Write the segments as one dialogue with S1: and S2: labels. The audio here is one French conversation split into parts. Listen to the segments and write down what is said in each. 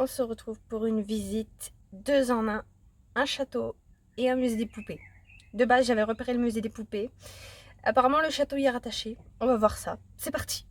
S1: on se retrouve pour une visite 2 en un château et un musée des poupées. De base, j'avais repéré le musée des poupées. Apparemment, le château y est rattaché. On va voir ça. C'est parti.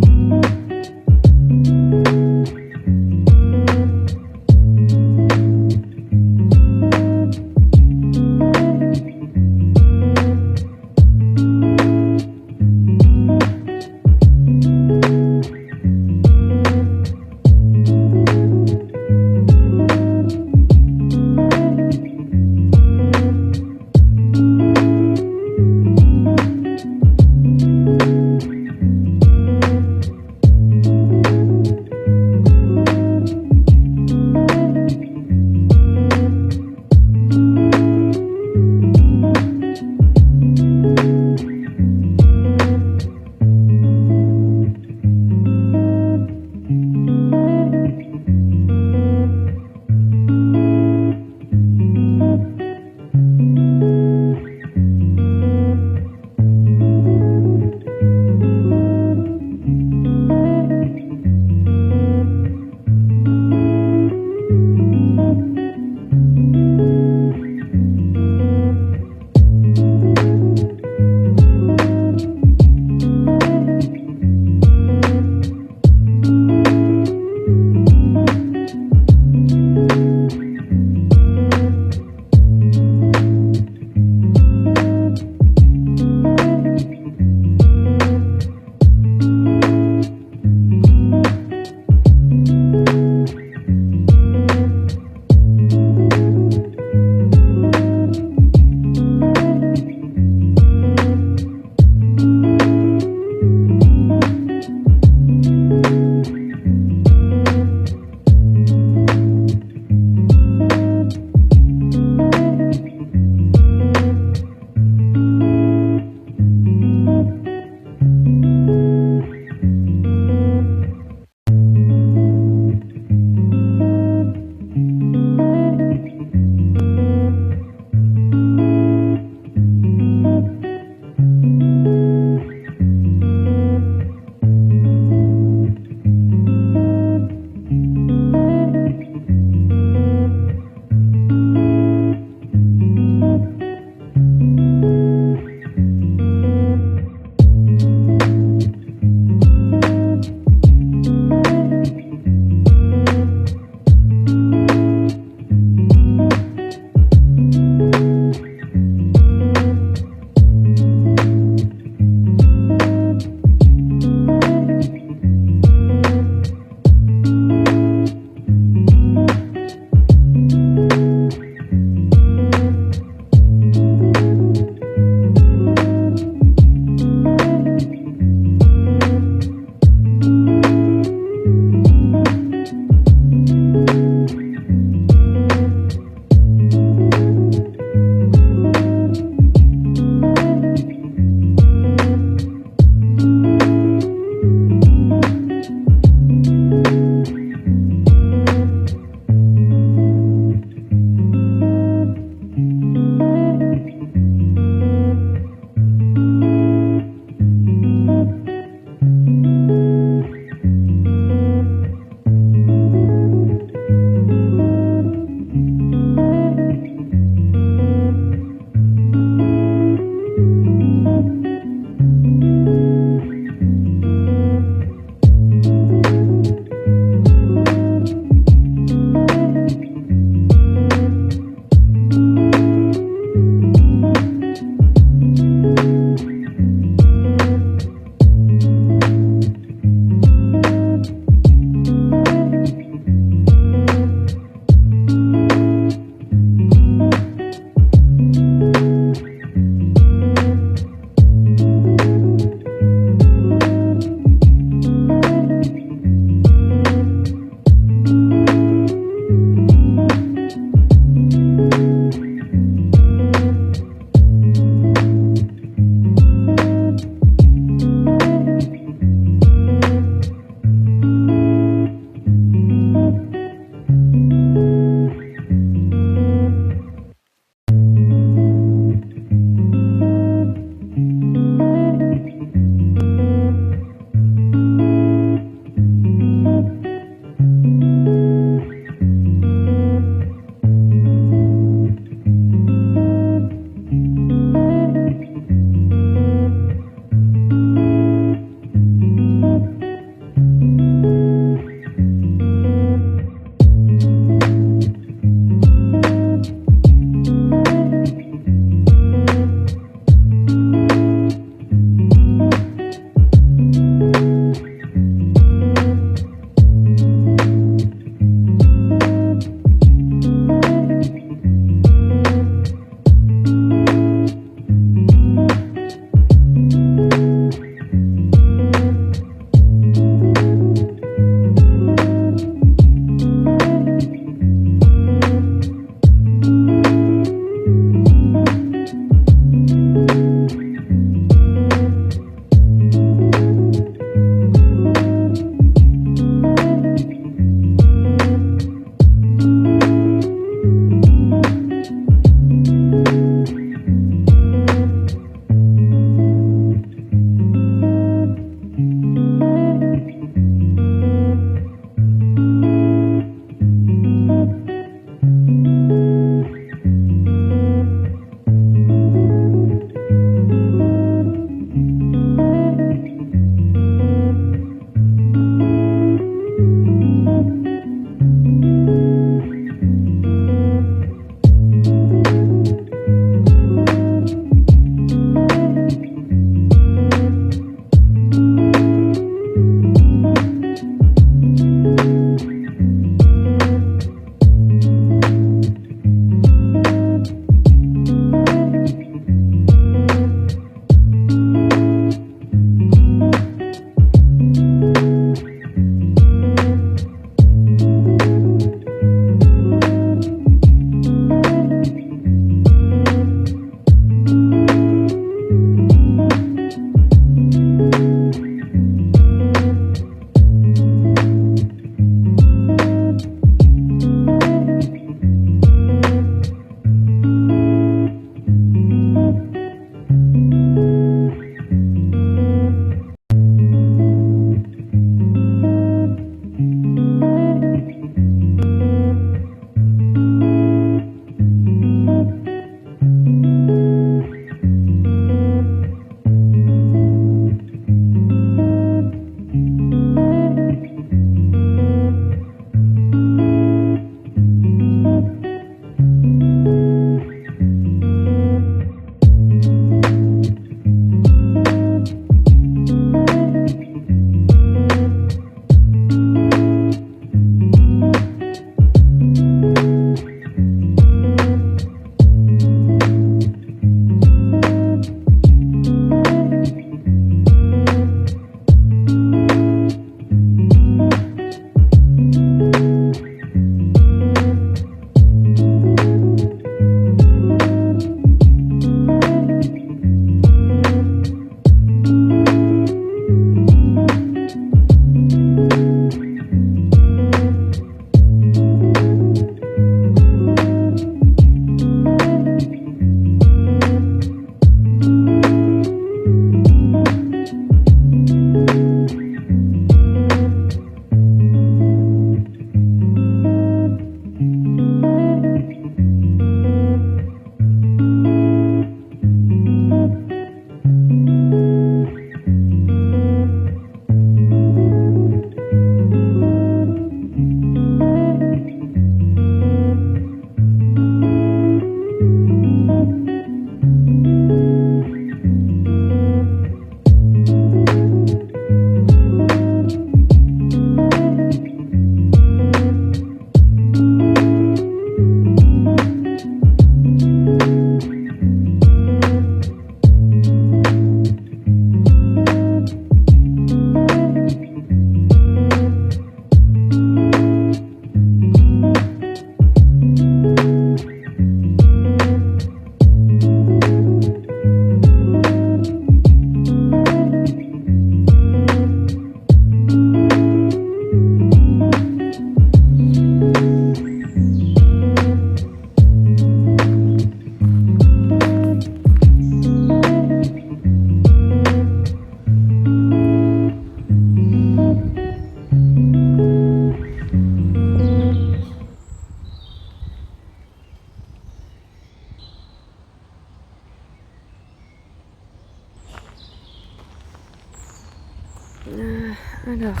S1: Alors,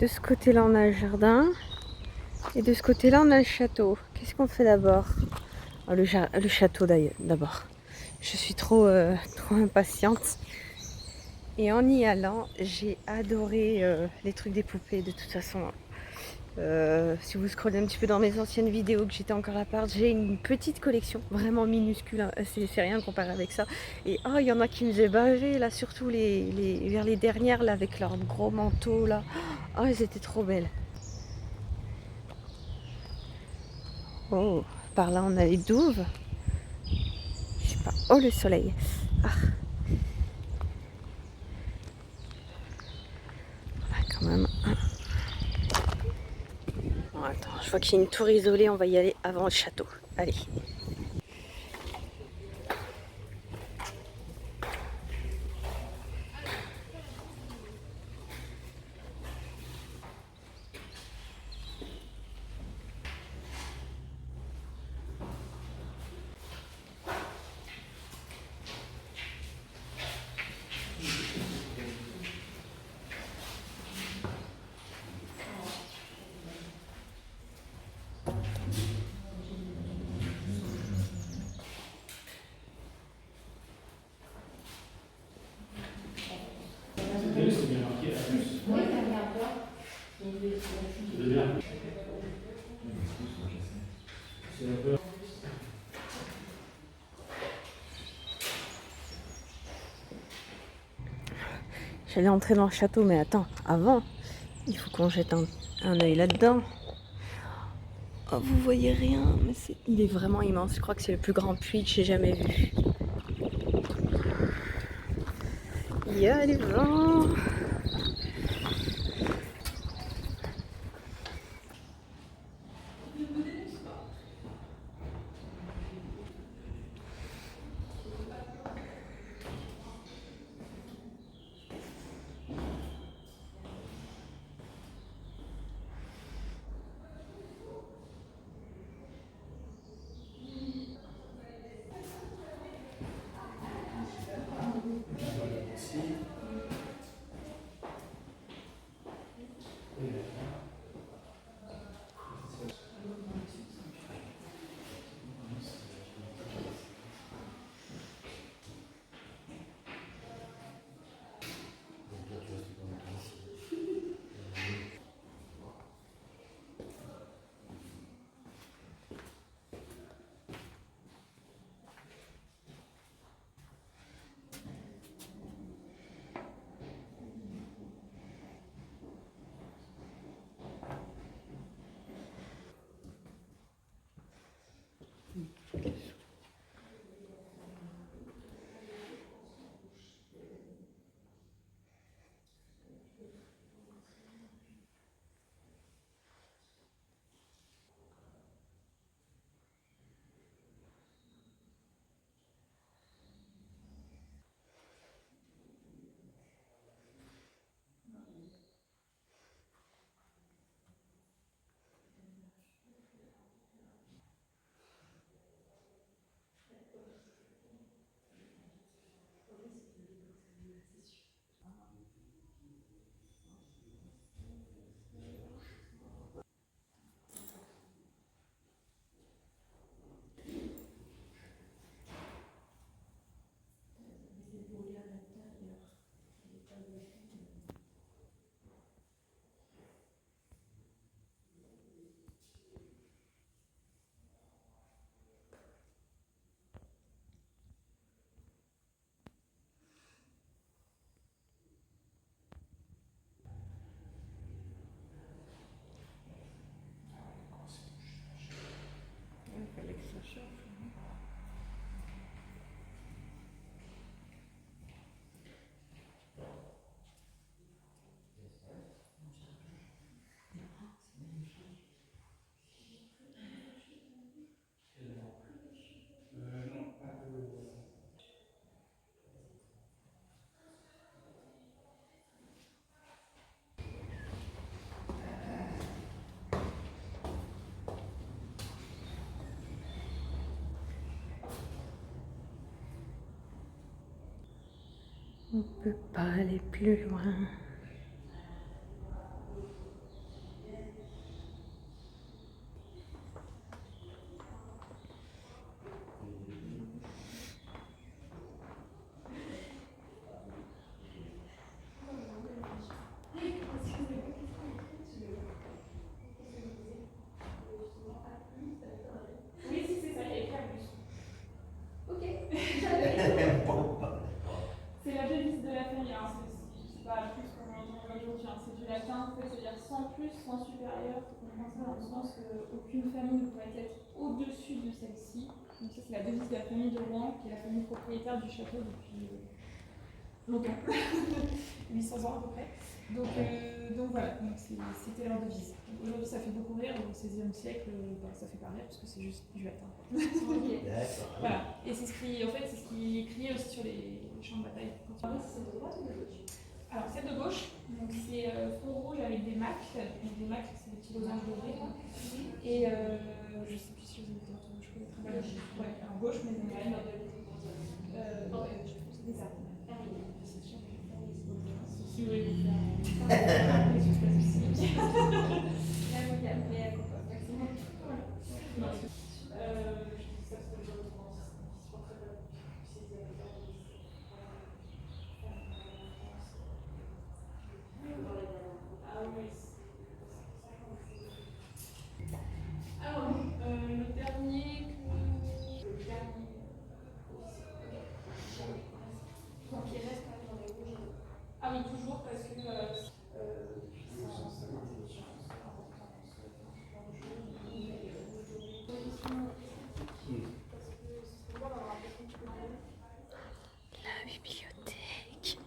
S1: de ce côté-là, on a le jardin. Et de ce côté-là, on a le château. Qu'est-ce qu'on fait d'abord? Oh, le château d'abord. Je suis trop impatiente. Et en y allant, j'ai adoré les trucs des poupées. De toute façon, si vous scrollez un petit peu dans mes anciennes vidéos que j'étais encore à part, j'ai une petite collection, vraiment minuscule, hein. C'est rien comparé avec ça. Et oh, il y en a qui me faisaient baver, là, surtout vers les dernières, là, avec leurs gros manteaux, là. Oh, elles étaient trop belles. Oh, par là, on a les douves. Je sais pas. Oh, le soleil. Ah, quand même. Bon, attends, je vois qu'il y a une tour isolée, on va y aller avant le château. Allez.
S2: C'est bien marqué à plus. Oui, il y a bien quoi. C'est bien. C'est un peu.
S1: J'allais entrer dans le château, mais attends, avant, il faut qu'on jette un œil là-dedans. Oh, vous voyez rien, mais il est vraiment immense. Je crois que c'est le plus grand puits que j'ai jamais vu. Il y a du vent. On peut pas aller plus loin.
S3: C'est la devise de la famille, hein. C'est pas plus comme on entend aujourd'hui, hein. C'est du latin, en fait, c'est-à-dire sans plus, sans supérieur. On comprend ça dans le sens qu'aucune famille ne pourrait être au-dessus de celle-ci. Donc ça, c'est la devise de la famille de Rouen, qui est la famille propriétaire du château depuis longtemps, 800 ans à peu près. Donc voilà, c'était leur devise. Aujourd'hui, ça fait beaucoup rire, au XVIe siècle, ça fait pas rire, parce que c'est juste du latin. Voilà, et c'est ce qui est crié aussi sur les champs de bataille. C'est de droite ou de gauche? Alors, celle de gauche, donc c'est fond rouge avec des macles. Donc des macles, c'est des petits losanges dorés. Et je sais plus si vous avez droite ou gauche, je connais très bien. Ouais, alors gauche, mais non, c'est ça. C'est sûr. Si vous voulez vous faire. Alors, le dernier donc il reste quand même dans les rouges. Ah oui, toujours parce que
S1: La bibliothèque.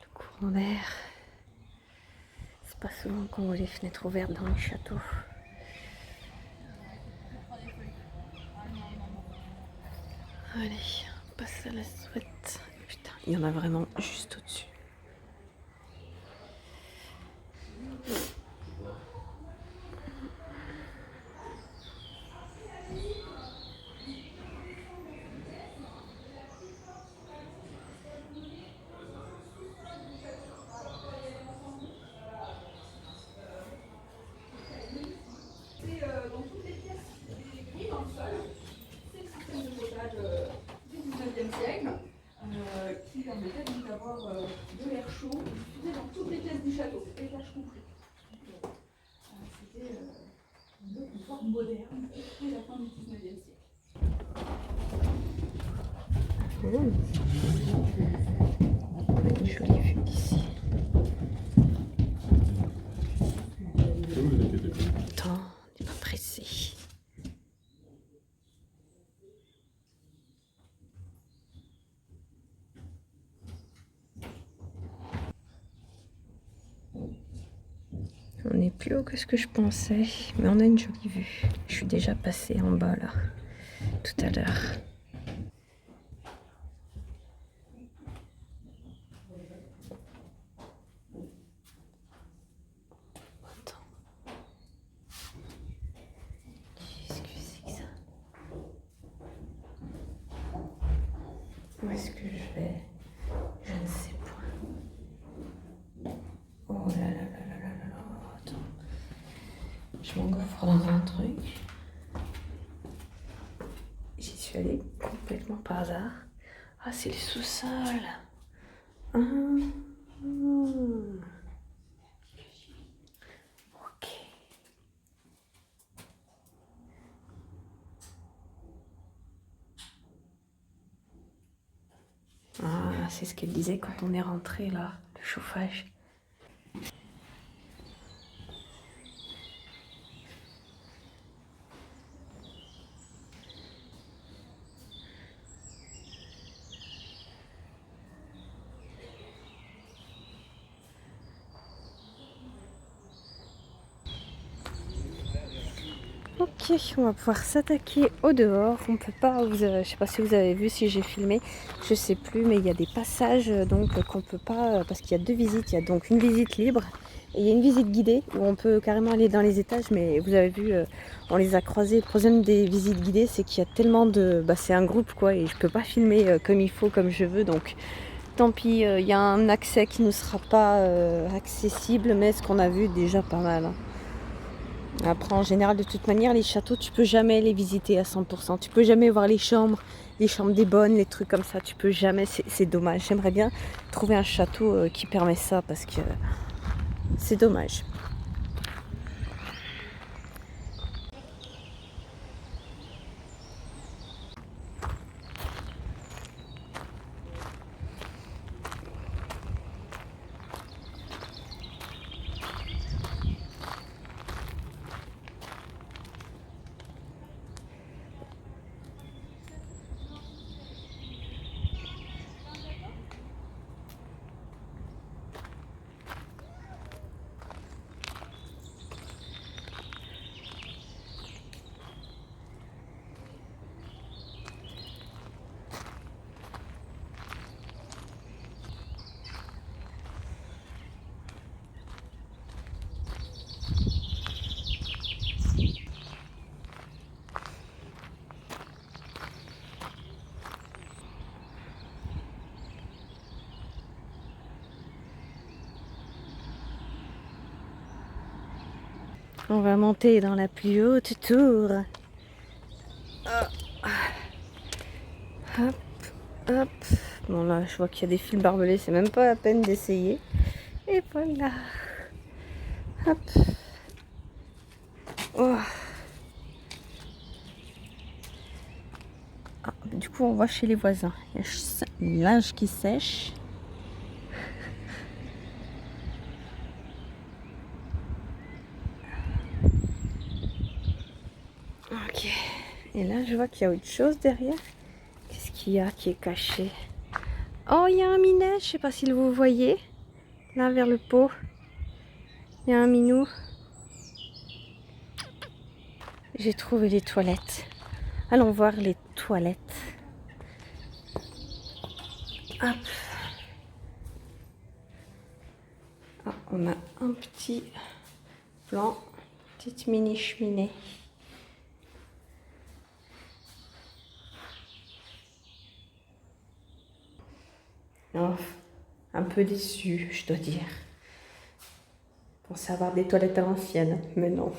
S1: Le courant d'air. C'est pas souvent qu'on voit les fenêtres ouvertes dans les châteaux. Allez, on passe à la suite. Putain, il y en a vraiment juste au-dessus.
S4: Dans toutes les pièces gris dans le sol, c'est le système de chauffage du 19e siècle qui permettait donc d'avoir de l'air chaud diffusé dans toutes les pièces du château, étages compris. C'était le confort moderne dès la fin du 19e siècle.
S1: Une jolie vue d'ici. Attends, on n'est pas pressé. On est plus haut que ce que je pensais, mais on a une jolie vue. Je suis déjà passée en bas là, tout à l'heure. Attends. Qu'est-ce que c'est que ça? Où est-ce que je vais? Je ne sais point. Oh là là là là là là là. Attends. Je m'engouffre dans un truc. J'y suis allée complètement par hasard. Ah, c'est le sous-sol. Ah. Ok. Ah, c'est ce qu'elle disait quand on est rentré là, le chauffage. Ok, on va pouvoir s'attaquer au dehors. On peut pas, je sais pas si vous avez vu, si j'ai filmé, je sais plus, mais il y a des passages donc qu'on peut pas, parce qu'il y a deux visites. Il y a donc une visite libre et il y a une visite guidée où on peut carrément aller dans les étages. Mais vous avez vu, on les a croisés. Le problème des visites guidées, c'est qu'il y a tellement de, c'est un groupe quoi, et je peux pas filmer comme il faut, comme je veux. Donc tant pis, il y a un accès qui ne sera pas accessible, mais ce qu'on a vu déjà pas mal. Hein. Après, en général, de toute manière, les châteaux, tu peux jamais les visiter à 100%. Tu peux jamais voir les chambres des bonnes, les trucs comme ça. Tu peux jamais, c'est dommage. J'aimerais bien trouver un château qui permet ça parce que c'est dommage. On va monter dans la plus haute tour. Hop, hop. Bon là, je vois qu'il y a des fils barbelés, c'est même pas la peine d'essayer. Et voilà. Hop. Oh. Ah, du coup, on va chez les voisins. Il y a le linge qui sèche. Ok. Et là, je vois qu'il y a autre chose derrière. Qu'est-ce qu'il y a qui est caché? Oh, il y a un minet. Je sais pas si vous voyez. Là, vers le pot. Il y a un minou. J'ai trouvé les toilettes. Allons voir les toilettes. Hop. Ah, on a un petit plan. Petite mini cheminée. Oh, un peu déçu, je dois dire. Je pensais avoir des toilettes à l'ancienne, mais non.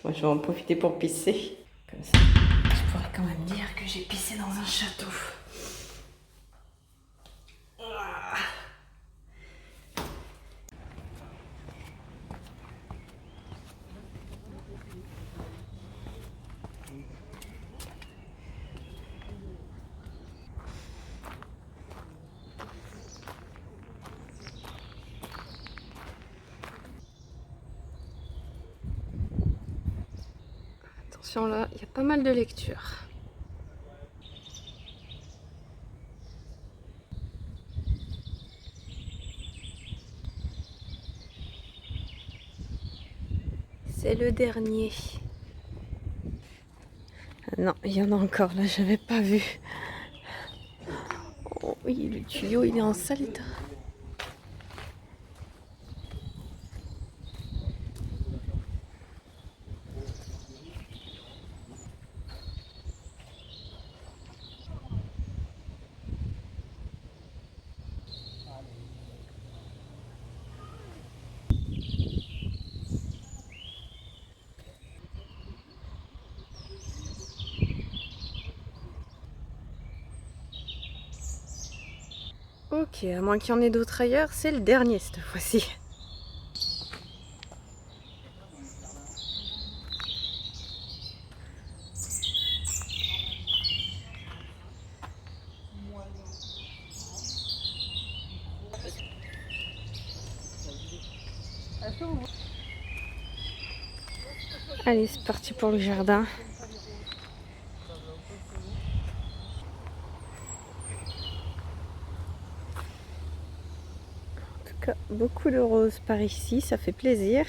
S1: Moi, je vais en profiter pour pisser. Comme ça, je pourrais quand même dire que j'ai pissé dans un château. Attention là, il y a pas mal de lectures. C'est le dernier. Ah non, il y en a encore là, j'avais pas vu. Oh oui, le tuyau il est en sale état. Ok, à moins qu'il y en ait d'autres ailleurs, c'est le dernier cette fois-ci. Allez, c'est parti pour le jardin. En tout cas, beaucoup de roses par ici, ça fait plaisir.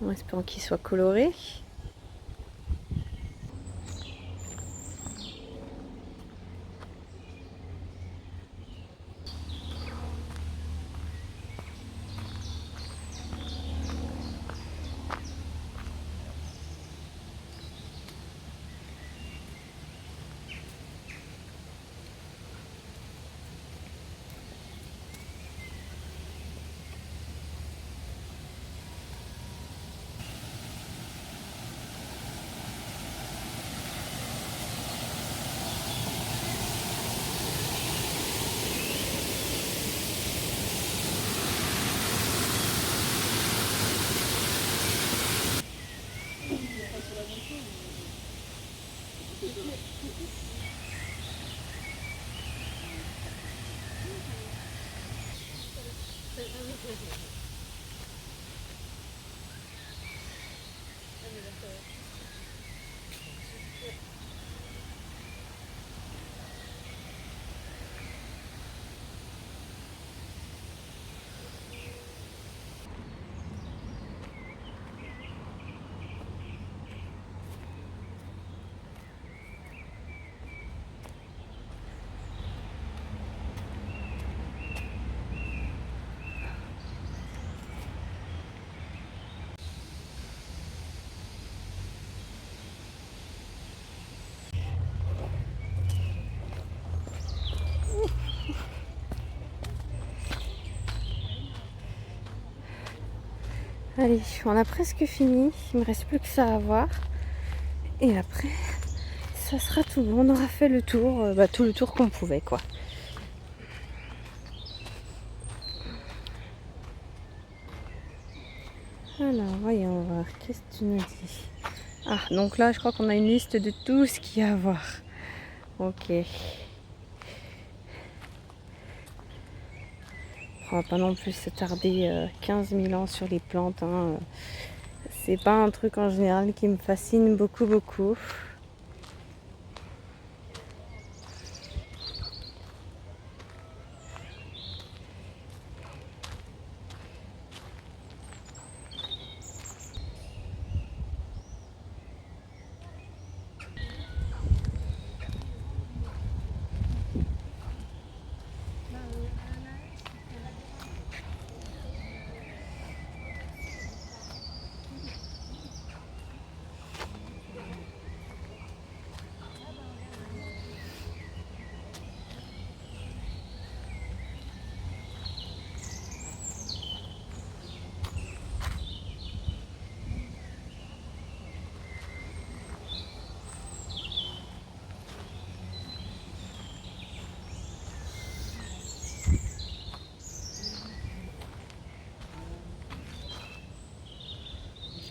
S1: En espérant qu'ils soient colorés. Allez, on a presque fini. Il me reste plus que ça à voir. Et après, ça sera tout bon. On aura fait le tour, tout le tour qu'on pouvait, quoi. Alors, voyons voir. Qu'est-ce que tu nous dis? Ah, donc là, je crois qu'on a une liste de tout ce qu'il y a à voir. Ok. On va pas non plus se tarder 15 000 ans sur les plantes. Hein. C'est pas un truc en général qui me fascine beaucoup, beaucoup.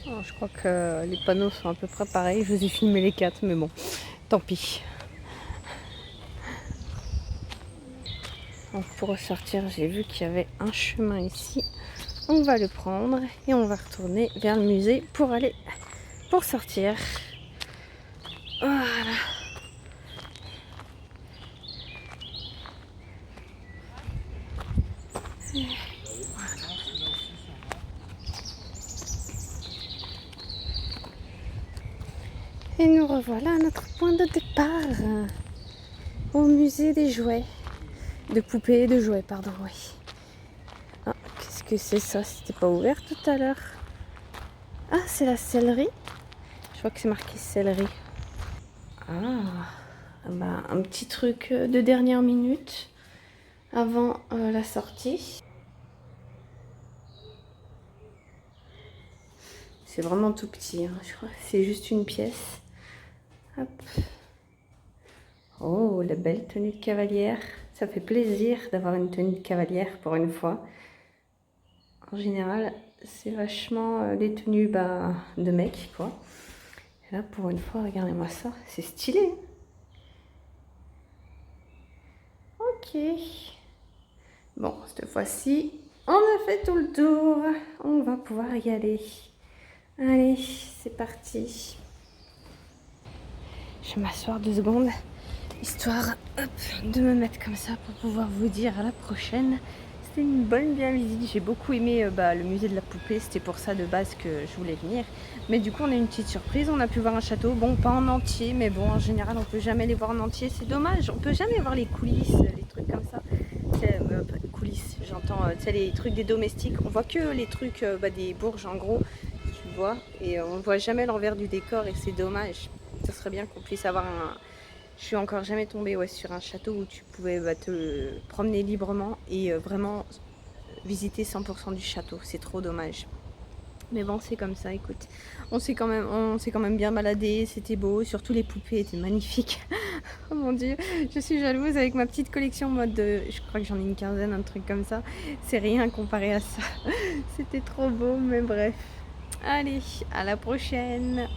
S1: Alors, je crois que les panneaux sont à peu près pareils. Je vous ai filmé les 4, mais bon, tant pis. Donc pour ressortir, j'ai vu qu'il y avait un chemin ici. On va le prendre et on va retourner vers le musée pour sortir. Voilà. Et nous revoilà à notre point de départ, au musée des jouets. De poupées et de jouets, pardon, oui. Ah, qu'est-ce que c'est ça? C'était pas ouvert tout à l'heure. Ah, c'est la sellerie. Je vois que c'est marqué sellerie. Ah, bah, un petit truc de dernière minute avant la sortie. C'est vraiment tout petit, hein, je crois. C'est juste une pièce. Hop. Oh, la belle tenue de cavalière. Ça fait plaisir d'avoir une tenue de cavalière pour une fois. En général, c'est vachement des tenues de mec, quoi. Et là, pour une fois, regardez-moi ça. C'est stylé. Ok. Bon, cette fois-ci, on a fait tout le tour. On va pouvoir y aller. Allez, c'est parti. Je vais m'asseoir 2 secondes, histoire de me mettre comme ça pour pouvoir vous dire à la prochaine. C'était une bonne bien visite. J'ai beaucoup aimé le musée de la poupée. C'était pour ça de base que je voulais venir. Mais du coup, on a une petite surprise. On a pu voir un château. Bon, pas en entier, mais bon, en général, on peut jamais les voir en entier. C'est dommage. On peut jamais voir les coulisses, les trucs comme ça. Coulisses, j'entends, les trucs des domestiques. On voit que les trucs des bourges, en gros, tu vois. Et on voit jamais l'envers du décor et c'est dommage. Ça serait bien qu'on puisse avoir un... Je suis encore jamais tombée sur un château où tu pouvais te promener librement et vraiment visiter 100% du château. C'est trop dommage. Mais bon, c'est comme ça, écoute. On s'est quand même bien baladé, c'était beau. Surtout les poupées étaient magnifiques. Oh mon dieu, je suis jalouse avec ma petite collection mode de... Je crois que j'en ai une quinzaine, un truc comme ça. C'est rien comparé à ça. C'était trop beau, mais bref. Allez, à la prochaine.